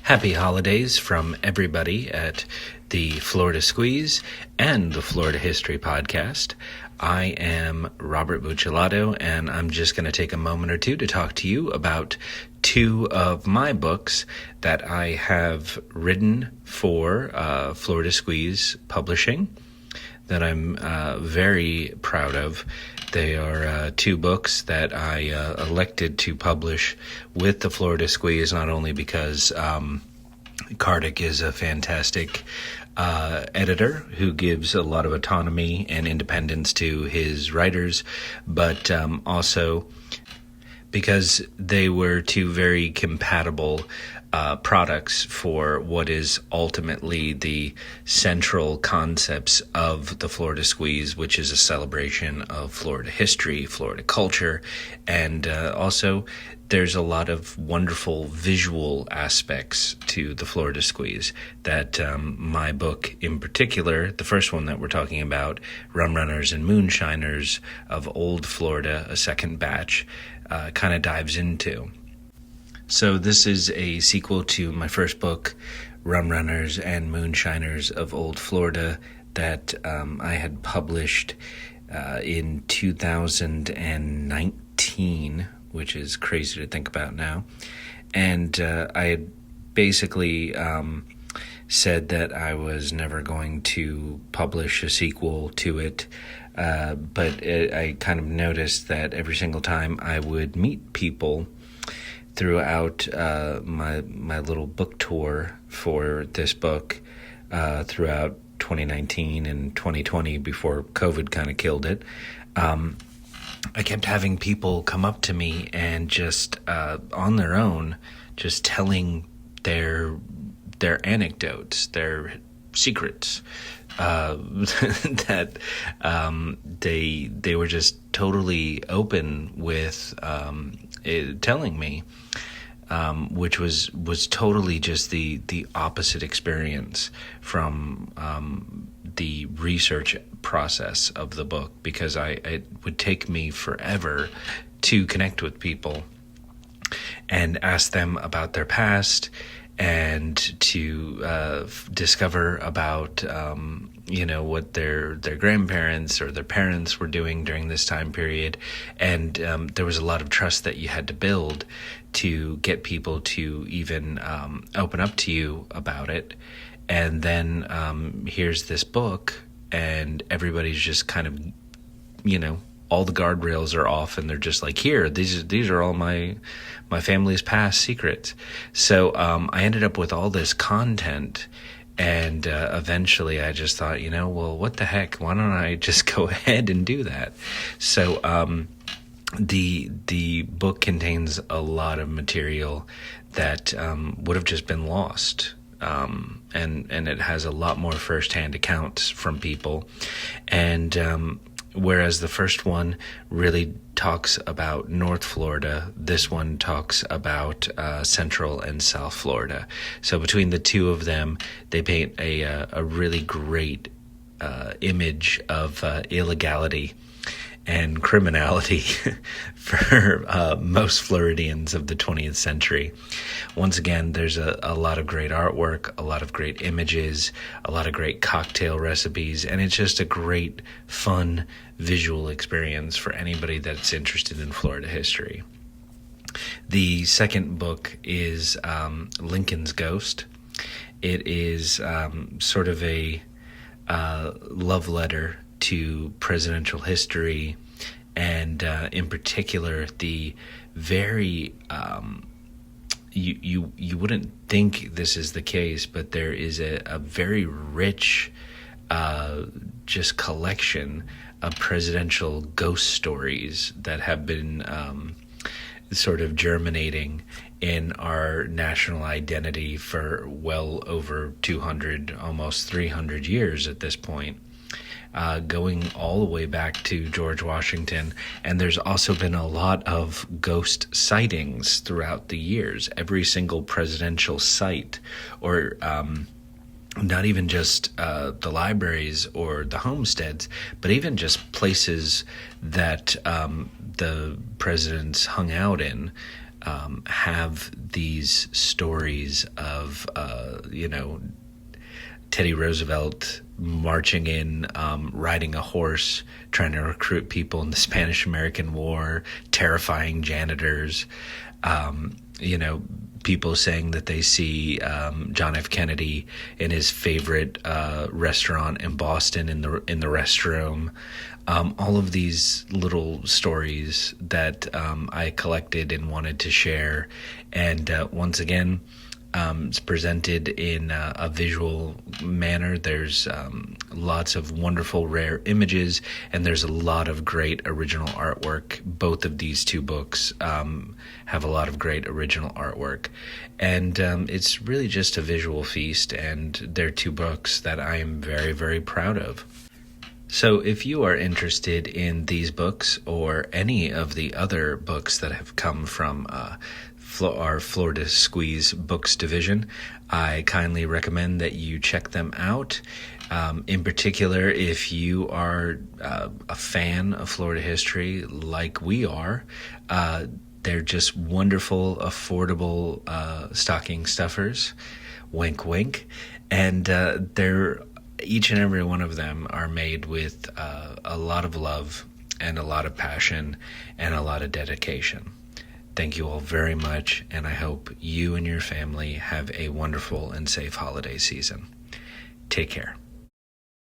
Happy holidays from everybody at the Florida Squeeze and the Florida History Podcast. I am Robert Buccellato, and I'm just going to take a moment or two to talk to you about two of my books that I have written for Florida Squeeze Publishing that I'm very proud of. They are two books that I elected to publish with the Florida Squeeze, not only because Kartik is a fantastic editor who gives a lot of autonomy and independence to his writers, but also because they were two very compatible products for what is ultimately the central concepts of the Florida Squeeze, which is a celebration of Florida history, Florida culture, and also there's a lot of wonderful visual aspects to the Florida Squeeze that my book in particular, the first one that we're talking about, Rum Runners and Moonshiners of Old Florida, a second batch, kind of dives into. So this is a sequel to my first book, Rum Runners and Moonshiners of Old Florida, that I had published in 2019, which is crazy to think about now. And I had basically said that I was never going to publish a sequel to it, but I kind of noticed that every single time I would meet people throughout my little book tour for this book throughout 2019 and 2020 before COVID kind of killed it, I kept having people come up to me and just on their own, just telling their anecdotes, their secrets, that they were just totally open with telling me, which was totally just the opposite experience from the research process of the book, because it would take me forever to connect with people and ask them about their past and to discover about what their grandparents or their parents were doing during this time period. And there was a lot of trust that you had to build to get people to even open up to you about it. And then here's this book, and everybody's just kind of, all the guardrails are off, and they're just like, here, these are all my family's past secrets. So I ended up with all this content, and eventually I just thought, well, what the heck? Why don't I just go ahead and do that? So the book contains a lot of material that would have just been lost. And it has a lot more firsthand accounts from people. And whereas the first one really talks about North Florida, this one talks about Central and South Florida. So between the two of them, they paint a really great image of illegality and criminality for most Floridians of the 20th century. Once again, there's a lot of great artwork, a lot of great images, a lot of great cocktail recipes, and it's just a great, fun visual experience for anybody that's interested in Florida history. The second book is Lincoln's Ghost. It is sort of a love letter to presidential history, and in particular the very you wouldn't think this is the case, but there is a very rich just collection of presidential ghost stories that have been sort of germinating in our national identity for well over 200, almost 300 years at this point. Going all the way back to George Washington. And there's also been a lot of ghost sightings throughout the years. Every single presidential site, or not even just the libraries or the homesteads, but even just places that the presidents hung out in, have these stories of, Teddy Roosevelt marching in, riding a horse, trying to recruit people in the Spanish-American War, terrifying janitors, people saying that they see John F. Kennedy in his favorite restaurant in Boston in the restroom. All of these little stories that I collected and wanted to share. And once again, it's presented in a visual manner. There's lots of wonderful, rare images, and there's a lot of great original artwork. Both of these two books have a lot of great original artwork. And it's really just a visual feast, and they're two books that I am very, very proud of. So if you are interested in these books or any of the other books that have come from our Florida Squeeze Books division, I kindly recommend that you check them out. In particular, if you are a fan of Florida history like we are, they're just wonderful, affordable stocking stuffers. Wink, wink. And each and every one of them are made with a lot of love and a lot of passion and a lot of dedication. Thank you all very much, and I hope you and your family have a wonderful and safe holiday season. Take care.